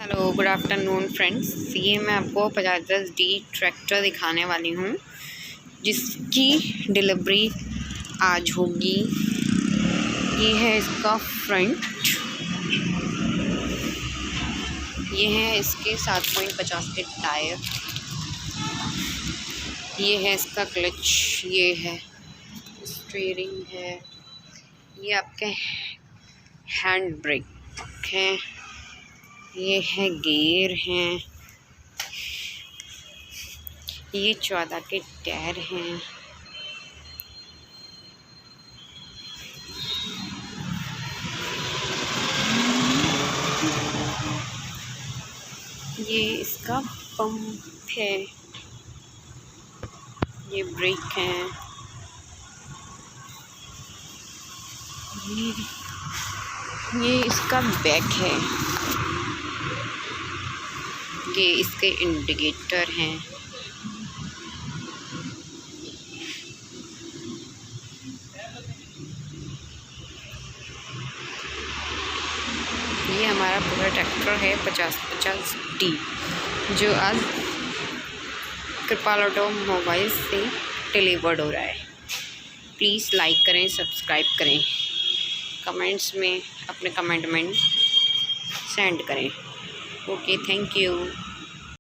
Hello good afternoon friends. ये मैं आपको 5010D ट्रैक्टर दिखाने वाली हूँ जिसकी डिलीवरी आज होगी। ये है इसका फ्रंट, ये है इसके 7.50 के टायर, ये है इसका क्लच, ये है स्टीयरिंग है, ये आपके हैंड ब्रेक है, ये है गियर हैं, ये 14 के टायर हैं, ये इसका पंप है, ये ब्रेक हैं, ये इसका बैक है, ये इसके इंडिकेटर हैं, ये हमारा पूरा ट्रैक्टर है 5050D जो आज कृपाल ऑटोमोबाइल से डिलीवर्ड हो रहा है। प्लीज़ लाइक करें, सब्सक्राइब करें, कमेंट्स में अपने कमेंट सेंड करें। Okay, thank you.